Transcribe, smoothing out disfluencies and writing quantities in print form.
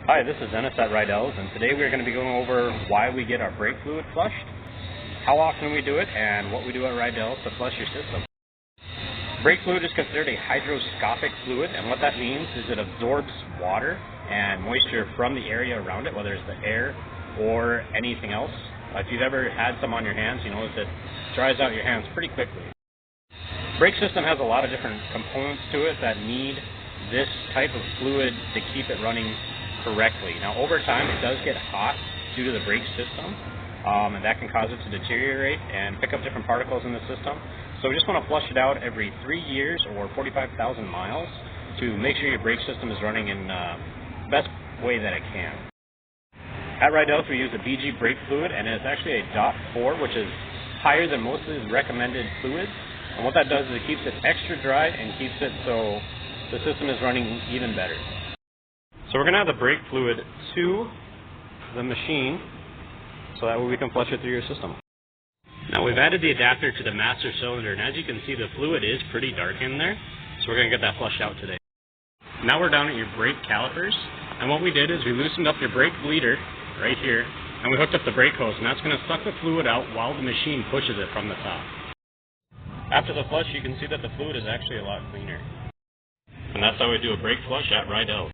Hi, this is Dennis at Rydell's, and today we're going to be going over why we get our brake fluid flushed, how often we do it, and what we do at Rydell's to flush your system. Brake fluid is considered a hydroscopic fluid, and what that means is it absorbs water and moisture from the area around it, whether it's the air or anything else. If you've ever had some on your hands, you notice it dries out your hands pretty quickly. Brake system has a lot of different components to it that need this type of fluid to keep it running correctly. Now, over time, it does get hot due to the brake system, and that can cause it to deteriorate and pick up different particles in the system. So we just want to flush it out every 3 years or 45,000 miles to make sure your brake system is running in the best way that it can. At Rydell's, we use a BG brake fluid, and it's actually a .4, which is higher than most of the recommended fluids. And what that does is it keeps it extra dry and keeps it so the system is running even better. So we're going to add the brake fluid to the machine so that way we can flush it through your system. Now we've added the adapter to the master cylinder, and as you can see, the fluid is pretty dark in there, so we're going to get that flushed out today. Now we're down at your brake calipers, and what we did is we loosened up your brake bleeder right here, and we hooked up the brake hose, and that's going to suck the fluid out while the machine pushes it from the top. After the flush, you can see that the fluid is actually a lot cleaner. And that's how we do a brake flush at Rydell.